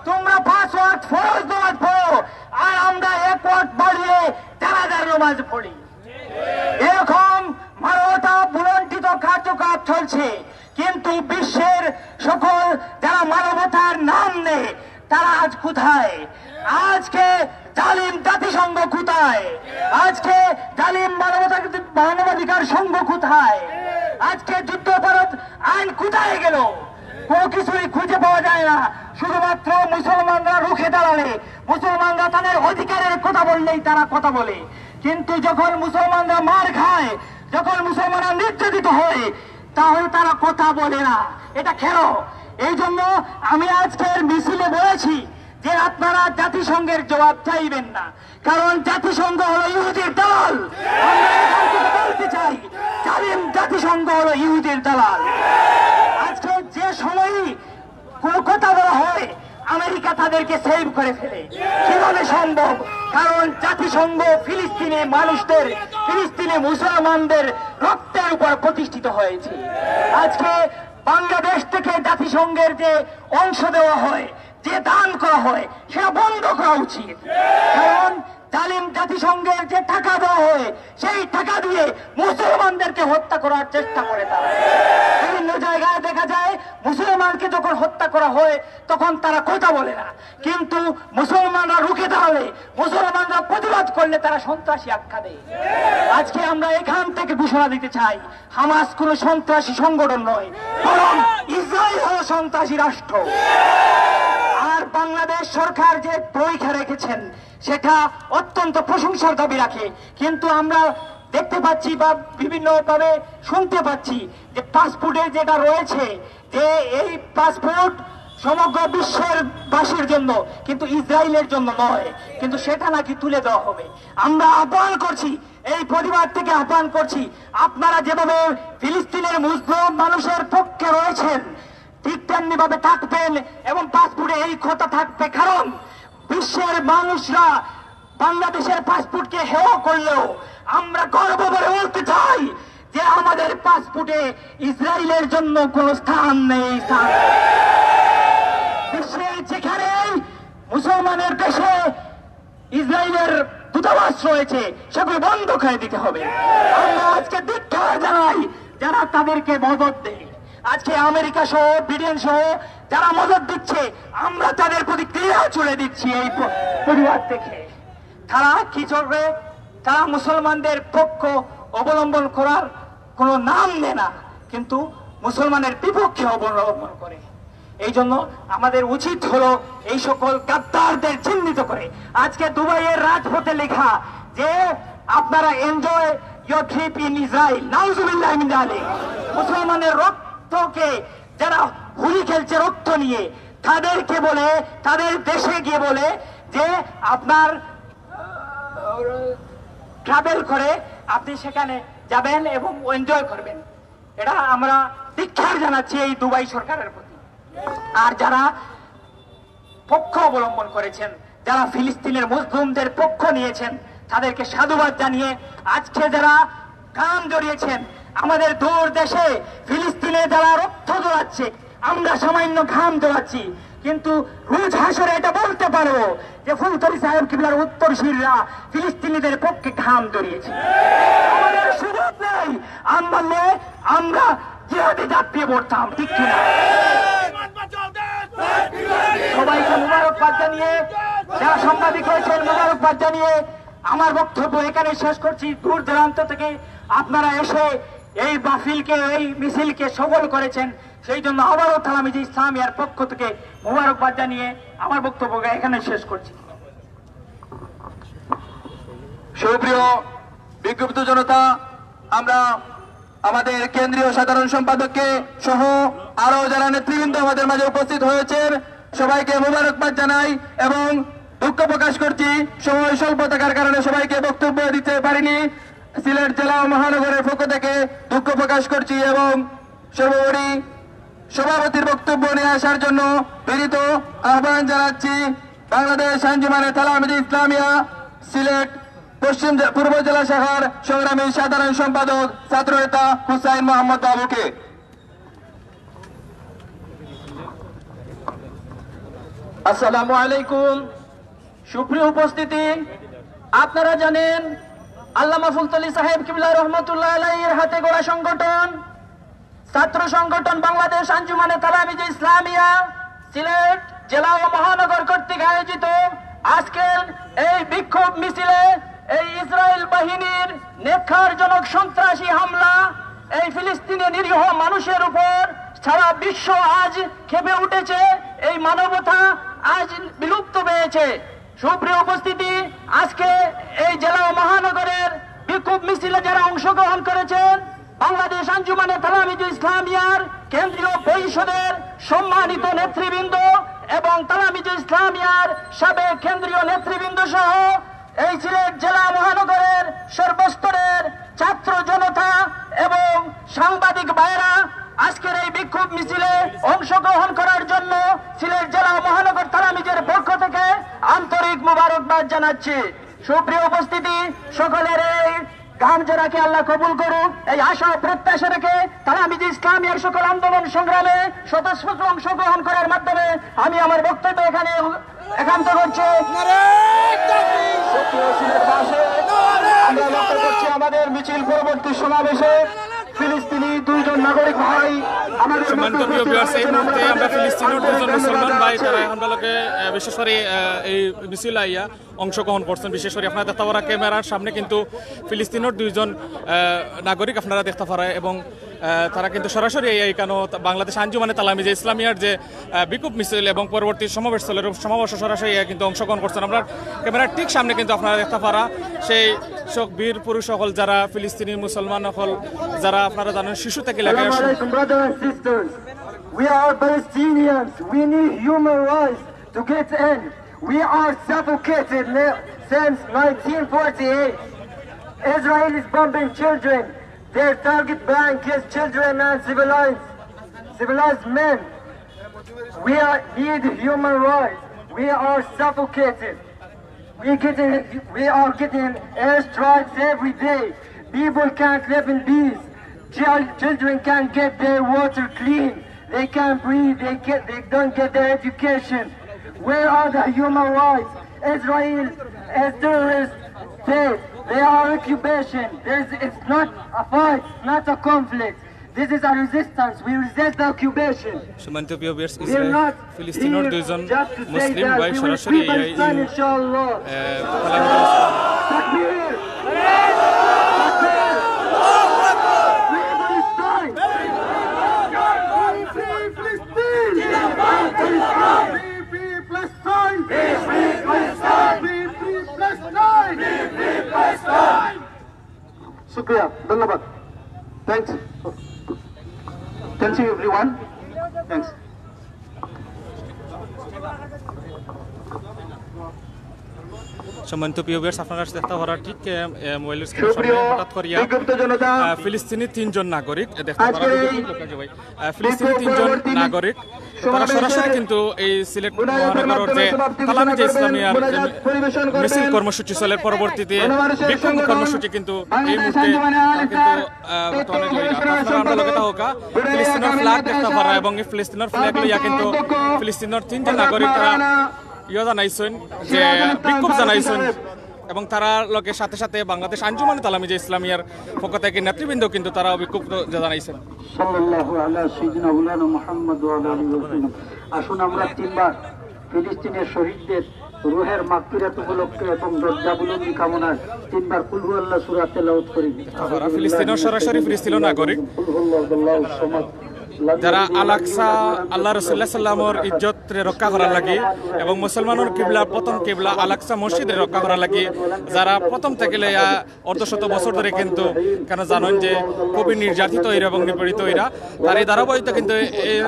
তোমরা 5 ওয়াক্ত ফরজ নামাজ পড়ো আর আমরা 1 ওয়াক্ত বাড়িয়ে জানাজার নামাজ পড়ি। এরকম মানবতা ভুলন্টিত কার্যকলাপ চলছে, কিন্তু বিশ্বের সকল যারা মানবতার নাম নেয় তারা আজ কোথায়? আজকে জালিম জাতিসংঘ কোথায়? আজকে জালিম মানবাধিকার সংঘ কোথায়? আজকে যুদ্ধাপরাধ আইন কোথায় গেল? কোনো কিছুই খুঁজে পাওয়া যায় না। শুধুমাত্র মুসলমানরা রুখে দাঁড়ালে, মুসলমানরা তাদের অধিকারের কথা বললেই তারা কথা বলে, কিন্তু যখন মুসলমানরা মার খায়, যখন মুসলমানরা নির্যাতিত হয় তাহলে তারা কথা বলে না। এটা কেন? এই জন্য আমি আজকের মিছিলে বলেছি যে আপনারা জাতিসংঘের জবাব চাইবেন না, কারণ জাতিসংঘ হলো ইহুদির দালাল। আমরা এখান থেকে বলতে চাই জালিম জাতিসংঘ হলো ইহুদির দালাল। আজকে যে সময় কোনো কথা বলা হয় আমেরিকা তাদেরকে সেভ করে ফেলে। কিভাবে সম্ভব? কারণ জাতিসংঘ ফিলিস্তিনি মানুষদের, ফিলিস্তিনি মুসলমানদের রক্তের উপর প্রতিষ্ঠিত হয়েছে। আজকে বাংলাদেশ থেকে জাতিসংঘের যে অংশ দেওয়া হয়, যে দান করা হয়, সেটা বন্ধ করা উচিত। কারণ জালিম জাতিসংঘের যে টাকা দেওয়া হয় সেই টাকা দিয়ে মুসলমানদেরকে হত্যা করার চেষ্টা করে তারা। বিভিন্ন জায়গায় দেখা যায় মুসলমানকে যখন হত্যা করা হয় তখন তারা কথা বলে না, কিন্তু মুসলমানরা রুখে দাঁড়ালে, মুসলমানরা প্রতিবাদ করলে তারা সন্ত্রাসী আখ্যা দেয়। আজকে আমরা এখান থেকে ঘোষণা দিতে চাই হামাস কোনো সন্ত্রাসী সংগঠন নয়, বরং ইসরায়েল হলো সন্ত্রাসী রাষ্ট্র। আর বাংলাদেশ সরকার যে পরীক্ষা রেখেছেন সেটা অত্যন্ত প্রশংসার দাবি রাখে, কিন্তু আমরা দেখতে পাচ্ছি বা বিভিন্ন ভাবে শুনতে পাচ্ছি যে পাসপোর্টে যেটা রয়েছে যে এই পাসপোর্ট সমগ্র বিশ্বের বাসীর জন্য, কিন্তু ইসরায়েলের জন্য নয়, কিন্তু সেটা নাকি তুলে দেওয়া হবে। আমরা আহ্বান করছি, এই পরিবার থেকে আহ্বান করছি, আপনারা যেভাবে ফিলিস্তিনের মুসলিম মানুষের পক্ষে রয়েছেন ঠিক তেমনি ভাবে থাকবেন এবং পাসপোর্টে এই কথা থাকবে। কারণ বিশ্বের মানুষরা বাংলাদেশের পাসপোর্টকে হেয় করলেও আমরা গর্ব করে বলতে চাই যে আমাদের পাসপোর্টে ইসরায়েলের জন্য কোনো স্থান নেই। বিশ্বের যেখানে মুসলমানের দেশে ইসরায়েলের দূতাবাস রয়েছে সেগুলো বন্ধ করে দিতে হবে। আমরা আজকে ধিক্কার জানাই যারা তাদেরকে মদত দেয়। আজকে আমেরিকা সহ ব্রিটেন সহ যারা মদত দিচ্ছে আমরা তাদের প্রতি ক্রিয়া চলে দিচ্ছি। এই পরিবার থেকে তারা কি চলবে? তারা মুসলমানদের পক্ষ অবলম্বন করার কোনো নাম নেয় না, কিন্তু মুসলমানের বিপক্ষে অবলম্বন করে। এই জন্য আমাদের উচিত হলো এই সকল গাদ্দারদের চিহ্নিত করে। আজকে দুবাইয়ের রাজপথে লেখা যে আপনারা enjoy your trip in Israel, নাউজুবিল্লাহ মিন যালিক। মুসলমানের রক্তকে যারা হুলি খেলছে রক্ত নিয়ে, তাদেরকে বলে, তাদের দেশে গিয়ে বলে যে আপনার ট্রাভেল করে আপনি সেখানে যাবেন এবং এনজয় করবেন। এটা আমরা ধিক্কার জানাচ্ছি এই দুবাই সরকারের প্রতি। আর যারা পক্ষ অবলম্বন করেছেন, যারা ফিলিস্তিনের মুসলিমদের পক্ষ নিয়েছেন, তাদেরকে সাধুবাদ জানিয়ে আজকে যারা গান জড়িয়েছেন, আমাদের দূর দেশে ফিলিস্তিনে যারা রক্ত জড়াচ্ছে, আমরা সামান্য ঘাম জড়াচ্ছি, কিন্তু রোজ হাসরে এটা বলতে পারবো যে ফুলতলি সাহেব কিবলার উত্তরসূরিরা ফিলিস্তিনিদের পক্ষে ঘাম ধরিয়েছে। আমাদের সুযোগ নেই, আমরা জিহাদে ঝাঁপিয়ে পড়তাম, ঠিক কিনা? সবাইকে মুবারকবাদ জানিয়ে, যারা সাংবাদিক হয়েছেন মুবারকবাদ জানিয়ে আমার বক্তব্য এখানে শেষ করছি। দূর দূরান্ত থেকে আপনারা এসে এই মাহফিলকে, এই মিছিলকে সফল করেছেন, সেই জন্য আবারও তালামিজে ইসলামিয়ার পক্ষ থেকে মুবারকবাদ জানিয়ে আমার বক্তব্য এখানে শেষ করছি। সুপ্রিয় বিক্ষুব্ধ জনতা, আমরা আমাদের কেন্দ্রীয় সাধারণ সম্পাদককে সহ আরো যারা নেতৃবৃন্দ আমাদের মাঝে উপস্থিত হয়েছেন সবাইকে মোবারকবাদ জানাই এবং দুঃখ প্রকাশ করছি সময় স্বল্প থাকার কারণে সবাইকে বক্তব্য দিতে পারিনি। সিলেট জেলা ও মহানগরের পক্ষ থেকে দুঃখ প্রকাশ করছি এবং সর্বোপরি সভাপতির বক্তব্য নিয়ে আসার জন্য বিনীত আহ্বান জানাচ্ছি বাংলাদেশ আঞ্জুমানে তালামিজে ইসলামিয়া সিলেট পূর্ব জেলা শাখার সংগ্রামী সাধারণ সম্পাদক ছাত্রনেতা হুসাইন মোহাম্মদ বাবুকে। আসসালামু আলাইকুম। সুপ্রিয় উপস্থিতি, আপনারা জানেন আল্লামা ফুলতলি সাহেব কিবলা রহমতুল্লাহ আলাইহির হাতে গড়া সংগঠন ছাত্র সংগঠন বাংলাদেশ আঞ্জুমানে তালামিজে ইসলামিয়া সিলেট জেলা ও মহানগর কর্তৃক আয়োজিত আজকের এই বিক্ষোভ মিছিলে এই ইসরায়েল বাহিনীর নেককারজনক সন্ত্রাসী হামলা এই ফিলিস্তিনি নিরীহ মানুষের উপর সারা বিশ্ব আজ ক্ষেপে উঠেছে। এই মানবতা আজ বিলুপ্ত পেয়েছে। সুপ্রিয় উপস্থিতি, আজকে এই জেলা ও মহানগরের বিক্ষোভ মিছিলে যারা অংশগ্রহণ করেছেন বাংলাদেশ আঞ্জুমানে তালামিজে ইসলামিয়ার কেন্দ্রীয় পরিষদের সম্মানিত নেতৃবৃন্দ এবং তালামিজে ইসলামিয়ার সাবেক কেন্দ্রীয় নেতৃবৃন্দ সহ এই সিলেট জেলা মহানগরের সর্বস্তরের ছাত্র জনতা এবং সাংবাদিক ভাইরা আজকের এই বিক্ষোভ মিছিলে অংশগ্রহণ করার জন্য সিলেট জেলা মহানগর তালামিজের পক্ষ থেকে আন্তরিক মুবারকবাদ জানাচ্ছি। সুপ্রিয় উপস্থিতি, সকলের এই গান জোড়াকে আল্লাহ কবুল করুক, এই আশা প্রত্যাশা রেখে তালামিজে ইসলামিয়ার সকল আন্দোলন সংগ্রামে স্বতঃস্ফূর্ত অংশগ্রহণ করার মাধ্যমে আমি আমার বক্তব্য এখানে একান্ত করছি। আমরা লক্ষ্য করছি আমাদের মিছিল পরবর্তী সমাবেশে ফিলিস্তিনি দুইজন নাগরিক ভাই আমাদের সম্মানিত প্রিয় ভিউয়ার্স, এই মুহূর্তে আমরা ফিলিস্তিনের দুজন মুসলমান ভাই তারা আমাদেরকে বিশেষ করে এই মিছিল আইয়া অংশগ্রহণ করছেন। বিশেষ করে আপনারা দেখতে পারা ক্যামেরার সামনে কিন্তু ফিলিস্তিনের দুইজন নাগরিক আপনারা দেখতে পারা এবং তারা কিন্তু সরাসরি এইখানে বাংলাদেশ আঞ্জুমানে তালামিজে ইসলামিয়ার যে বিক্ষোভ মিছিল এবং পরবর্তী সমাবেশ সমাবেশ সরাসরি কিন্তু অংশগ্রহণ করছেন। আমরা ক্যামেরার ঠিক সামনে কিন্তু আপনারা দেখতে পারা সেই সব বীর পুরুষ সকল যারা ফিলিস্তিনি মুসলমান সকল যারা আপনারা জানেন শিশু থেকে লাগে। We are Palestinians. We need human rights to get in. We are suffocated since 1948. Israel is bombing children. Their target blank is children and civilized men. We need human rights. We are suffocated. We are getting airstrikes every day. People can't live in peace. Children can't get their water clean. They can't breathe. They don't get their education. Where are the human rights? Israel is terrorist state. They are occupation. It's not a fight. It's not a conflict. This is a resistance. We resist the occupation. সম্মানিত প্রিয় ভিউয়ার্স, ইসরায়েল ফিলিস্তিনের দুইজন মুসলিম ভাই সরাসরি ইনশাআল্লাহ শুক্রিয়া, ধন্যবাদ। Thanks you everyone. থ্যাংকস। সম্মানিত প্রিয় ভিউয়ার্স, আপনারা দেখতে পারা ঠিক মোবাইলের স্ক্রিনের সামনে হঠাৎ করিয়া ফিলিস্তিনি তিনজন নাগরিক দেখতে পারা। ফিলিস্তিনি তিনজন নাগরিক তারা সরাসরি কিন্তু এই সিলেট মহানগরের যে তালামি যে ইসলামিয়ার মিছিল কর্মসূচি চলে পরবর্তীতে বিক্ষোভ কর্মসূচি কিন্তু এই মুহূর্তে বর্তমানে আমরা লগে থাকা ফিলিস্তিনের ফ্ল্যাগ দেখা পারা এবং এই ফিলিস্তিনের ফ্ল্যাগ লইয়া কিন্তু ফিলিস্তিনের 3টা নাগরিক তারা জানাইছেন যে বিক্ষোভ জানাইছেন এবং তারা লোকের সাথে সাথে বাংলাদেশ আঞ্জুমানে তালামি যে ইসলামিয়ার পক্ষ থেকে নেতৃবৃন্দ কিন্তু তারা বিক্ষোভ জানাইছেন। সাল্লাল্লাহু আলা সাইয়্যিদিনা মাওলানা মুহাম্মদ ওয়া আলা আলিহি ওয়া সাল্লাম। আসুন আমরা তিনবার ফিলিস্তিনের শহীদদের রূহের মাগফিরাত উপলক্ষে এবং দরজাবুলন্দি কামনায় তিনবার কুল হুয়াল্লাহ সূরা তেলাওয়াত করি। ফিলিস্তিনের সরাসরি ফিলিস্তিনের নাগরিক যারা আল-আকসা আল্লাহ রাসূলুল্লাহ সাল্লাল্লাহু ইজ্জত রক্ষা করার লাগি এবং মুসলমানের কিবলা প্রথম কিবলা আল-আকসা মসজিদ রক্ষা করার লাগি যারা প্রথম থেকে অর্ধশত বছর ধরে কিন্তু কেন জানেন যে খুবই নির্যাতিত হইরা এবং নিপীড়িত হইরা তার এই ধারাবাহিকতা কিন্তু এই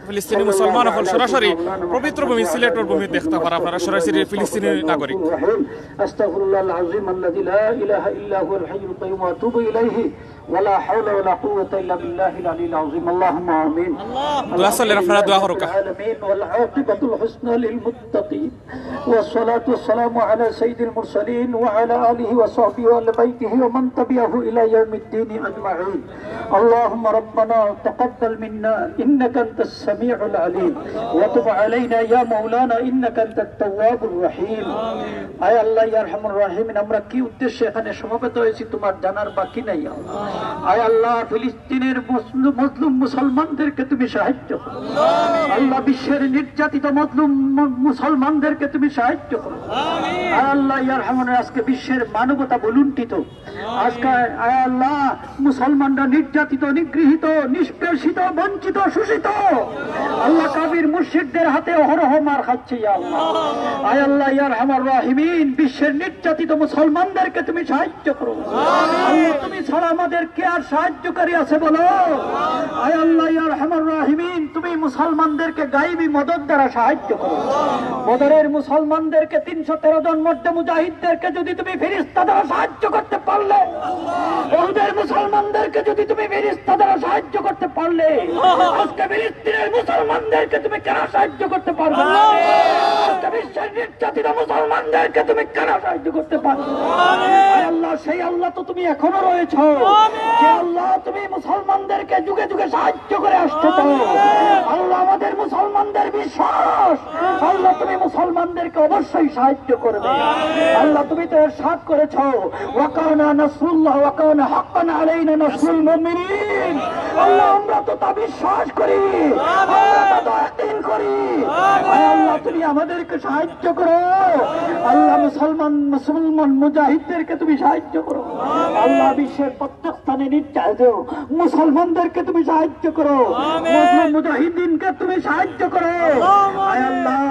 ফিলিস্তিনি মুসলমান হল সরাসরি পবিত্র ভূমি সিলেটের ভূমি দেখতে পারা আপনারা সরাসরি ফিলিস্তিনি নাগরিক। আস্তাগফিরুল্লাহল আযীম আল্লাযী লা ইলাহা ইল্লা হুয়াল হাইয়ুল কাইয়্যুম ওয়া আতুবু ইলাইহি ওয়ালা হাওলা ওয়ালা কুওয়াতা ইল্লা বিল্লাহিল আলিয়্যিল আযীম। আল্লাহুম্মা আমিন। দোয়া চলেন আপনারা দোয়া করুন। আলামিন ওয়াল আকিবাতুল হুসনা লিল মুত্তাকিন ওয়াস সালাতু ওয়াস সালামু আলা সাইয়্যিদিল মুরসালিন ওয়া আলা আলিহি ওয়া সাহবিহি ওয়া বাইতিহি ওয়া মান তাবিআহু ইলা ইয়াউমিদ্দিন আজমাইন। আল্লাহুম্মা রাব্বানা তাকাব্বাল মিন্না ইন্নাকা আনতাস সামিউল আলিম ওয়া তুব আলাইনা ইয়া মাওলানা ইন্নাকা আনতাত তাওয়াবুর রহিম। আয় আল্লাহ ইয়া আরহামুর রাহিমিন, আমরা কি উদ্দেশ্যে এখানে সমবেত হয়েছি তোমার জানার বাকি নাই। আয় আল্লাহ ফিলিস্তিনের মজলুম মুসলমানদেরকে তুমি সাহায্য করো। আল্লাহ বিশ্বের নির্যাতিত মজলুম মুসলমানদেরকে তুমি সাহায্য করো। আয় আল্লাহ ইয়া আরহামুর, আজকে বিশ্বের মানবতা বলুণ্ঠিত। আজকে আয় আল্লাহ মুসলমানরা নির্যাতিত, নিগৃহীত, নিষ্পেষিত, বঞ্চিত, শোষিত। আল্লাহ কাবির মুশরিকদের হাতে অহরহ মার খাচ্ছে। ইয়া আল্লাহ, আয় আল্লাহ ইয়া আরহামুর রাহিমিন, বিশ্বের নির্যাতিত মুসলমানদেরকে তুমি সাহায্য করো। আল্লাহ তুমি ছাড়া আমাদের কে আর সাহায্যকারী আছে বলো? আয় আল্লাহ ইয়া আরহামুর রাহিমিন, তুমি মুসলমানদেরকে গায়েবী মদদ দ্বারা সাহায্য করো। বদরের মুসলমানদেরকে 313 জন মধ্যে মুজাহিদদেরকে যদি তুমি ফেরেশতা দ্বারা সাহায্য করতে পারলে, উহুদের মুসলমানদেরকে যদি তুমি ফেরেশতা দ্বারা সাহায্য করতে পারলে, আজকে ফিলিস্তিনের মুসলমানদেরকে তুমি কেন সাহায্য করতে পারবে না? আজকে বিশ্বের নির্যাতিত মুসলমানদেরকে তুমি কেন সাহায্য করতে পারবে না? আয় আল্লাহ, সেই আল্লাহ তো তুমি এখনো রয়েছো। যে আল্লাহ তুমি মুসলমানদেরকে যুগে যুগে সাহায্য করে আসতেছো। আল্লাহ আমাদের মুসলমানদের বিশ্বাস, আল্লাহ তুমি মুসলমানদেরকে অবশ্যই সাহায্য করবে। আল্লাহ তুমি তো ইরশাদ করেছো, ওয়া কানা নাসরুল্লাহ ওয়া কানা হাক্কান আলাইনা নাসরুল মুমিনিন। আল্লাহ আমরা তো তা বিশ্বাস করি, আমরা তো ইয়াকিন করি। আয় আল্লাহ তুমি আমাদেরকে সাহায্য করো। আল্লাহ মুসলমান মুজাহিদদেরকে তুমি সাহায্য করো। আল্লাহ বিশ্বের প্রত্যেক স্থানে নির্যাতিত মুসলমানদেরকে তুমি সাহায্য করো। মুসলিম মুজাহিদিনকে তুমি সাহায্য করো। আয় আল্লাহ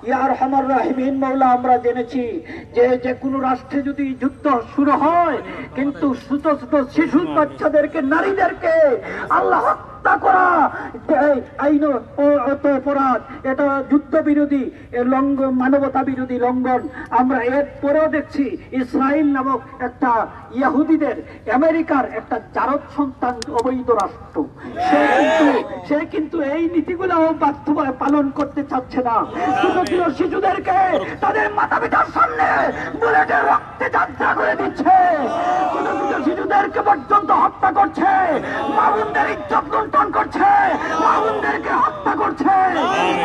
ইয়া আরহামার রাহিমিন, মাওলা আমরা জেনেছি যে কোনো রাষ্ট্রে যদি যুদ্ধ শুরু হয়, কিন্তু ছোট ছোট শিশু বাচ্চাদেরকে, নারীদেরকে আল্লাহ হত্যা করা আইন অপরাধ, এটা যুদ্ধ বিরোধী লঙ্ঘন, মানবতা বিরোধী লঙ্ঘন। আমরা এর পরেও দেখছি ইসরায়েল নামক একটা ইহুদিদের, আমেরিকার একটা জারদ সন্তান অবৈধ রাষ্ট্র, সে কিন্তু এই নীতিগুলো বাস্তবায়ন পালন করতে চাচ্ছে না। ছোট ছোট শিশুদেরকে তাদের মাতা পিতার সামনে বুলেটের রক্তে যাত্রা করে দিচ্ছে। ছোট ছোট শিশুদেরকে পর্যন্ত হত্যা করছে, মা-বোনদের ইজ্জত লুণ্ঠন করছে, মা-বোনদেরকে হত্যা করছে।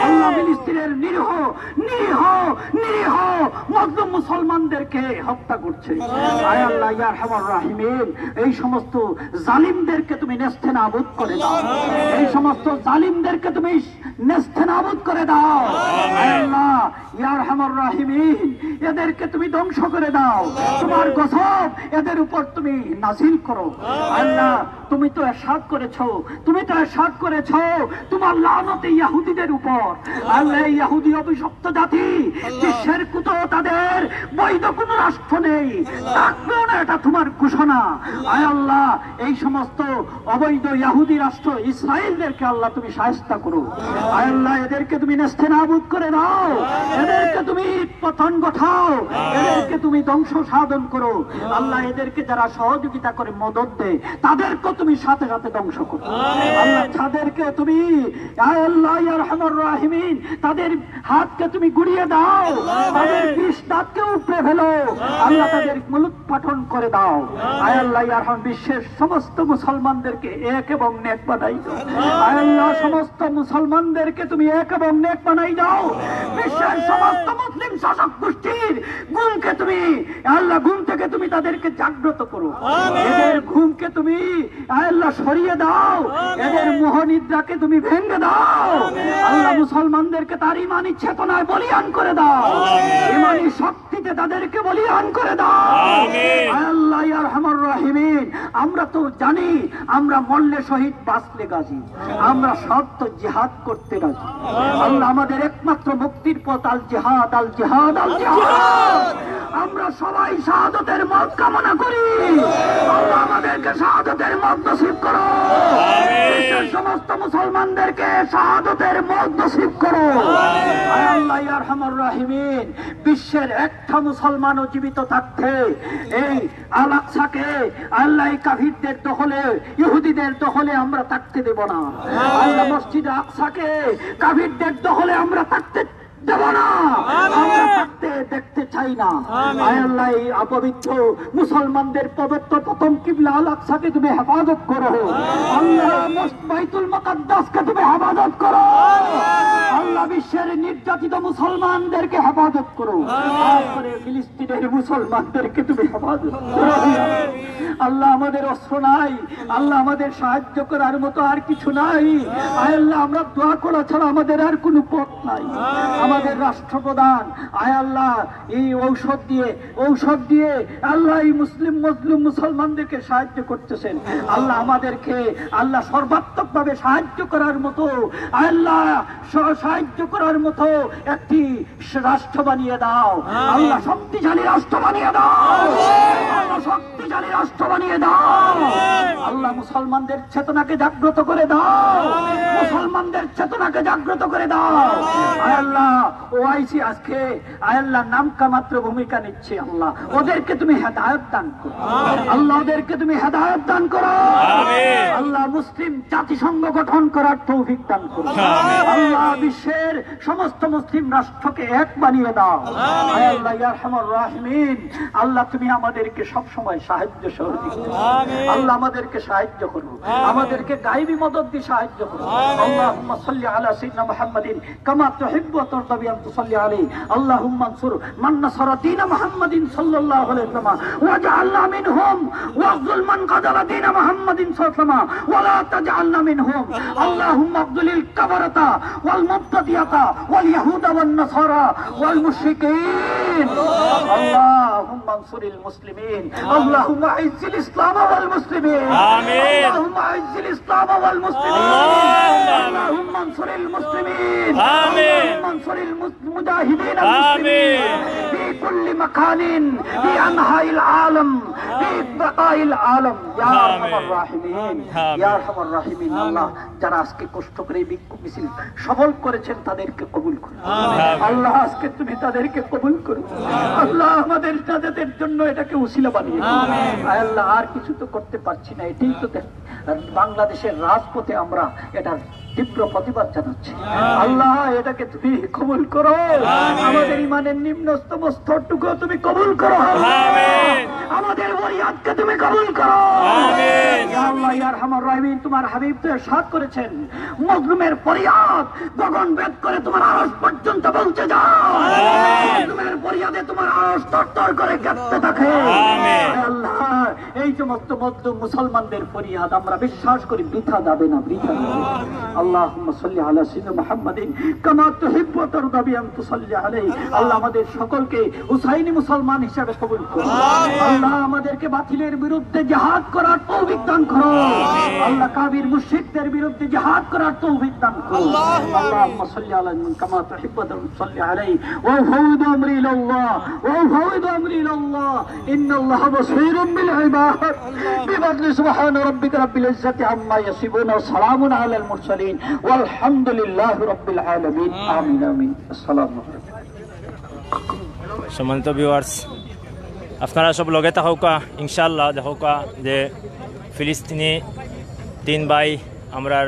আল্লাহ ফিলিস্তিনের নিরীহ নিরীহ নিরীহ মজলুম মুসলমানদেরকে হত্যা করছে। আয় আল্লাহ ইয়া আরহামার রাহিমিন, এই সমস্ত জালিমদেরকে তুমি নেস্তেনাবুদ করে দাও। এই সমস্ত জালিমদেরকে তুমি নেস্তেনাবুদ করে দাও। আয় আল্লাহ ইয়া আরহামার রাহিমিন, এদেরকে তুমি ধ্বংস করে দাও। তোমার গজব এদের উপর তুমি নাজিল করো। আল্লাহ তুমি তো ইরশাদ করেছো, তুমি তো ইরশাদ করেছো তোমার লানত ইহুদিদের উপর। আল্লাহ ইহুদি অভিশপ্ত জাতি, বিশ্বের কোথাও তাদের বৈধ কোনো রাষ্ট্র নেই, থাকবেও না, এটা তোমার ঘোষণা। আয় আল্লাহ এই সমস্ত অবৈধ ইহুদি রাষ্ট্র ইসরায়েলদেরকে আল্লাহ তুমি শায়েস্তা করো। আয় আল্লাহ এদেরকে তুমি নেস্তেনাবুদ করে দাও, এদেরকে তুমি পতন ঘটাও, এদেরকে তুমি ধ্বংস সাধন করো। আল্লাহ এদেরকে যারা সহযোগিতা করে মদত দেয় তাদেরকে তুমি সাথে সাথে ধ্বংস করো। আল্লাহ তাদেরকে তুমি আল্লাহ ইয়া আরহামার রাহিমিন তাদের হাতকে তুমি গুড়িয়ে দাও, তাদের বিষ দাঁতকে উপড়ে ফেলো, আল্লাহ তাদের মূলোৎপাটন করে দাও। আয় আল্লাহ ইয়া আরহাম বিশ্বের সমস্ত মুসলমানদেরকে এক এবং নেক বানাই দাও। আয় আল্লাহ সমস্ত মুসলমানদেরকে তুমি এক এবং নেক বানাই দাও। বিশ্বের সমস্ত মুসলিম শাসক গোষ্ঠীর ঘুমকে তুমি আল্লাহ ঘুম থেকে তুমি তাদেরকে জাগ্রত করো, এদের ঘুমকে তুমি আল্লাহ সরিয়ে দাও, এদের মোহনিদ্রাকে তুমি ভেঙে দাও। আল্লাহ মুসলমানদেরকে তার ইমানি চেতনায় বলিয়ান করে দাও, ইমানি শক্তিতে তাদেরকে বলিয়ান করে দাও। আল্লাহ ইয়া আরহামার রাহিমিন আমরা তো জানি আমরা মরলে শহীদ বাঁচলে গাজী, আমরা সব তো জিহাদ করতে রাজি। আল্লাহ আমাদের একমাত্র মুক্তির পথ আল জিহাদ, আল জিহাদ, আল জিহাদ। আমরা সবাই শাহাদাতের মত কামনা করি, আল্লাহ আমাদেরকে শাহাদাতের মত নসিব করো, বিশ্বের সমস্ত মুসলমানদেরকে শাহাদাতের মত নসিব করো। আয় আল্লাহ ইয়া আরহামার রাহিমিন বিশ্বের একটা মুসলমানও জীবিত থাকতে এই আল আকসাকে আল্লাহ কাফিরদের দখলে ইহুদিদের দখলে আমরা থাকতে দেব না। আল্লাহ মসজিদ আকসাকে কাফিরদের দখলে আমরা থাকতে দেব না, আমরা থাকতে দেখতে চাই না। আয় আল্লাহ এই অপবিত্র মুসলমানদের পবিত্র প্রথম কিবলা আল আকসাকে তুমি হেফাজত করো, আল্লাহ বাইতুল মুকাদ্দাসকে তুমি হেফাজত করো, আল্লাহ বিশ্বের নির্যাতিত মুসলমানদেরকে হেফাজত করো, তারপরে ফিলিস্তিনের মুসলমানদেরকে তুমি হেফাজত করো। আল্লাহ আমাদের অস্ত্র নাই, আল্লাহ আমাদের সাহায্য করার মতো আর কিছু নাই। আয় আল্লাহ আমরা দোয়া করা ছাড়া আমাদের আর কোনো পথ নাই। আমাদের রাষ্ট্রপ্রধান আয় আল্লাহ এই ঔষধ দিয়ে আল্লাহ এই মুসলিম মজলুম মুসলমানদেরকে সাহায্য করতেছেন। আল্লাহ আমাদেরকে আল্লাহ সর্বাত্মক ভাবে সাহায্য করার মতো আল্লাহ সাহায্য করার মতো একটি রাষ্ট্র বানিয়ে দাও, আল্লাহ শক্তিশালী রাষ্ট্র বানিয়ে দাও, আল্লাহ শক্তিশালী রাষ্ট্র বানিয়ে দাও। আল্লাহ মুসলমানদের চেতনাকে জাগ্রত করে দাও, মুসলমানদের চেতনাকে জাগ্রত করে দাও। আয় আল্লাহ ওআইসি আজকে আয় আল্লাহ নামকা মাত্র ভূমিকা নিচ্ছে, আল্লাহ ওদেরকে তুমি হেদায়েত দান করো, আল্লাহ ওদেরকে তুমি হেদায়েত দান করো, আল্লাহ মুসলিম জাতিসংঘ গঠন করার তৌফিক দান করো, আল্লাহ বিশ্বের সমস্ত মুসলিম রাষ্ট্রকে এক বানিয়ে দাও। আয় আল্লাহ ইয়া আরহামার রাহিমিন আল্লাহ তুমি আমাদেরকে সব সময় সাহায্য সহযোগিতা, আল্লাহ আমাদেরকে সাহায্য করো, আমাদেরকে গায়বী মদত দিয়ে সাহায্য করো। আল্লাহুম্মা সাল্লি আলা সাইয়্যিদিনা মুহাম্মাদিন কামা তুহিব্বু ওয়া তারদা আন তুসাল্লি আলাইহি। আল্লাহুম্মা আনসুর মান নাসারা দীন মুহাম্মাদিন সাল্লাল্লাহু আলাইহি ওয়াসাল্লাম ওয়াজআলনা মিনহুম ওয়াখযুল মান কাযালা দীন মুহাম্মাদিন সাল্লাল্লাহু আলাইহি ওয়াসাল্লাম ওয়া লা তাজআলনা মিনহুম। আল্লাহুম্মা আযলিল কাফারাতা ওয়াল মুবতাদিয়াতা ওয়াল ইয়াহুদা ওয়ান নাসারা ওয়াল মুশরিকিন। আল্লাহুম্মা আনসুরিল মুসলিমিন। আল্লাহুম্মা আইজ্জিল ইসলাম ওয়াল মুসলিমিন। আমিন। আল্লাহুম্মা আইজ্জিল ইসলাম ওয়াল মুসলিমিন। আল্লাহুম্মা আনসুরিল মুসলিমিন। আমিন। আনসুরিল মুজাহিদিন আল-মুসলিমিন ফি কুল্লি মাকানিন ফি আনহাইল আলম ফি বাকাইল আলম ইয়া আরহামার রাহিমিন ইয়া আরহামার রাহিমিন। আল্লাহ যারা আজকে কষ্ট করে বিক্ষোভ মিছিল সফল করেছেন তাদেরকে কবুল করো, আল্লাহ আজকে তুমি তাদেরকে কবুল করো, আল্লাহ আমাদের নাজাতের জন্য এটাকে উসিলা বানিয়ে দাও। আল্লাহ আর কিছু তো করতে পারছি না, এটাই তো বাংলাদেশের রাজপথে আমরা এটার তীব্র প্রতিবাদ জানাচ্ছি। আল্লাহ এটাকে তুমি কবুল করো, আমাদের ইমানের নিম্নতম স্তরটুকু তুমি কবুল করো, আমাদের ফরিয়াদকে তুমি কবুল করো। ইয়া আল্লাহ ইয়া আরহামার রাহিমিন তোমার হাবিব তো ইরশাদ করেছেন মজলুমের ফরিয়াদ গগন ভেদ করে তোমার আরশ পর্যন্ত পৌঁছে যায়, মজলুমের ফরিয়াদে তোমার আরশ তরতর করে কাঁপতে থাকে। আল্লাহ এই সমস্ত মজলুম মুসলমানদের ফরিয়াদ আমরা বিশ্বাস করি বৃথা যাবে না, বৃথা যাবে না। আল্লাহুম্মা সাল্লি আলা সাইয়্যিদিনা মুহাম্মাদিন কামা তুহিব্বু ওয়া তারদা আন তুসাল্লি আলাইহি। আল্লাহ আমাদের সকলকে হুসাইনি মুসলমান হিসেবে কবুল করো, আল্লাহ আমাদেরকে বাতিলের বিরুদ্ধে জিহাদ করার তৌফিক দান করো, আল্লাহ কাফির মুশরিকদের বিরুদ্ধে জিহাদ করার তৌফিক দান করো। আল্লাহুম্মা সাল্লি আলা কামা তুহিব্বু ওয়া তুসাল্লি আলাইহি ওয়া ফাওয়াদু আমরি ইলাল্লাহ ওয়া ফাওয়াদু আমরি ইলাল্লাহ ইন্নাল্লাহা বাসীরুম বিল ইবাদ বিফadli সুবহান রাব্বিকা রাব্বিল ইজ্জাতি আম্মা ইয়াসিফুন ওয়া সালামুন আলাল মুরসালিন ওয়ালহামদুলিল্লাহি রাব্বিল আলামিন। আমিন আমিন। আসসালামু আলাইকুম। সম্মানিত ভিউয়ার্স, আপনারা সব লগে থাকুকা, ইনশাআল্লাহ দেখুকা যে ফিলিস্তিনি 3 ভাই আমরার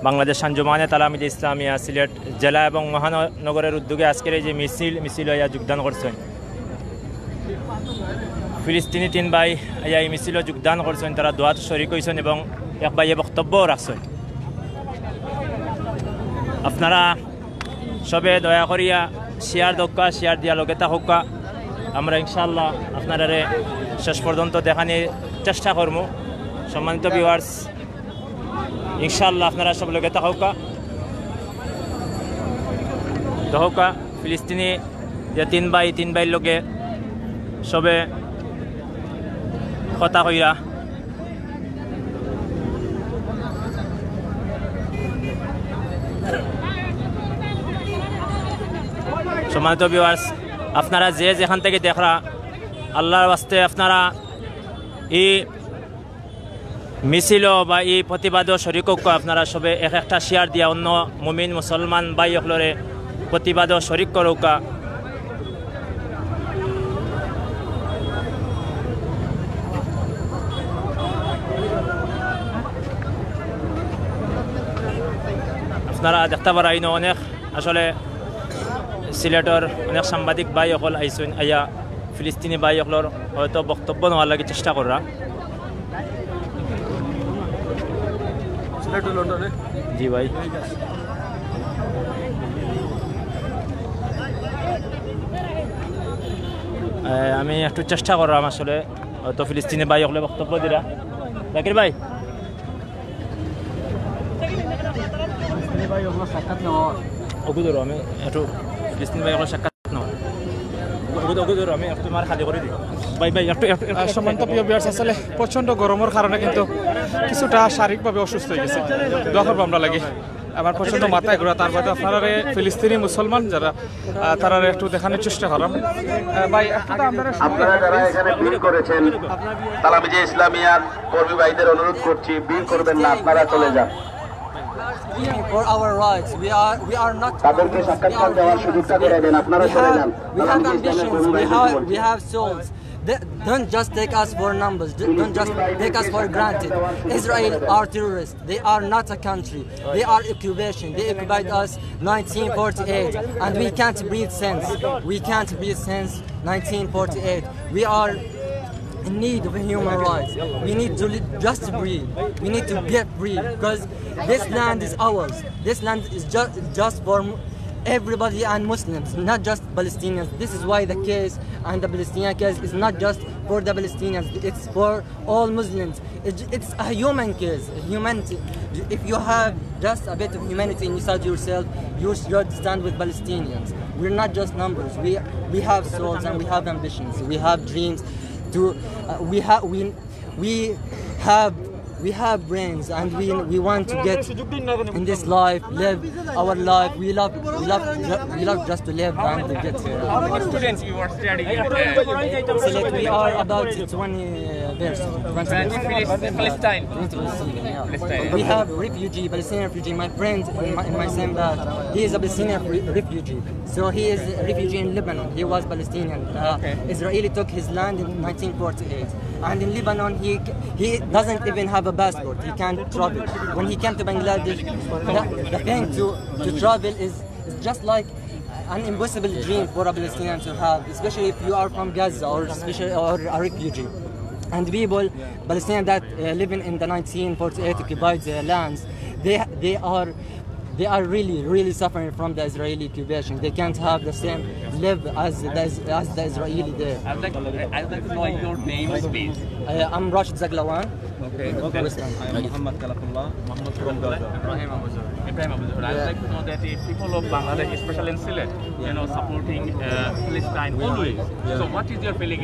বাংলাদেশ আঞ্জুমানে তালামিদে ইসলামিয়া সিলেট জেলা এবং মহানগরের উদ্যোগে আজকের এই যে মিছিল হইয়া যোগদান করছেন। ফিলিস্তিনি 3 ভাই এই মিছিলে যোগদান করছেন, তারা দোয়াত শরিক হয়েছেন এবং এক ভাইয়ে বক্তব্য রাখছেন। আপনারা সবে দয়া করিয়া শেয়ার দক্কা, শেয়ার দিয়া লগে থাকুকা। আমরা ইনশাআল্লাহ আপনারা শেষ পর্যন্ত দেখানি চেষ্টা করব। সম্মানিত ভিউয়ার্স, ইনশাআল্লাহ আপনারা সব লগে থাকুকা। দেখুকা ফিলিস্তিনি যে 3 ভাই লগে সবে কথা কইরা সম্মানিত ভিউয়ার্স, আপনারা যে যেখান থেকে দেখরা আল্লাহর ওয়াস্তে আপনারা এই মিছিল বা এই প্রতিবাদ শরিকক আপনারা সবে একটা শেয়ার দিয়া অন্য মুমিন মুসলমান ভাই সকলরে প্রতিবাদ শরিক করুকা। আপনারা দেখতে পারেন অনেক আসলে সিলেটর অনেক সাংবাদিক ভাই সকল আইসুন, আইয়া ফিলিস্তিনি ভাই সকলের হয়তো বক্তব্য নেওয়ার লাগে চেষ্টা করা। জি ভাই, আমি একটু চেষ্টা করলাম আসলে হয়তো ফিলিস্তিনি ভাই সকলে বক্তব্য দিরা। জাকির ভাই, ওগুদর আমি একটু ফিলিস্তিনি ভাই সকলের সাক্ষাৎ নেওয়া, ওগুদর আমি একটু মার খালি করে দিই। সম্মানিত প্রিয় ভিউয়ার্স, আসলে প্রচণ্ড গরমের কারণে কিন্তু কিছুটা শারীরিকভাবে অসুস্থ হয়ে গেছে। দোয়া করবো আমরা লাগে, আমার প্রচণ্ড মাথায় ঘোরা। তার বাদে আপনারা ফিলিস্তিনি মুসলমান যারা তারা একটু দেখানোর চেষ্টা করাম। ভাই আপনারা যারা এখানে ভিড় করেছেন, তালামিজে ইসলামিয়ার কর্মী ভাইদের অনুরোধ করছি, ভিড় করবেন না, আপনারা চলে যান। For our rights, we are not. তাদেরকে সাক্ষাৎকার দেওয়ার সুযোগটা করে দেন, আপনারা চলে যান। We have ambitions. We have souls. Don't just take us for numbers. Don't just take us for granted. Israel are terrorists. They are not a country. They are occupation. They occupied us 1948, and we can't breathe since. We can't breathe since 1948. We are in need of human rights. We need to just breathe. We need to get free because this land is ours. This land is just for everybody and Muslims, not just Palestinians. This is why the case and the Palestinian case is not just for the Palestinians. It's for all Muslims. It's a human case, humanity. If you have just a bit of humanity inside yourself, you should stand with Palestinians. We're not just numbers. We have souls and we have ambitions. We have dreams. We have brains and we want to get in this life, live our life. We love just to live and to get here. How many students you are studying? Select, we are about 20 Palestine. We have Palestinian refugee. My friend in my same batch, he is a Palestinian refugee. So he is a refugee in Lebanon. He was Palestinian. Israeli took his land in 1948. And in Lebanon, he doesn't even have a passport. He can't travel. When he came to Bangladesh, the thing to travel is just like an impossible dream for a Palestinian to have, especially if you are from Gaza or a refugee. And people, Palestinians that living in the 1948 occupied lands, they are really suffering from the Israeli occupation. They can't have the same live as the Israeli there. I'd like to know your name, please. I'm Rashid Zaglawan. Okay. Muhammad Kalafullah, Muhammad Ibrahim Abu Zuhur. I'd like to know that the people of Bangladesh, especially in Sylhet, supporting Palestine always. So what is your feeling?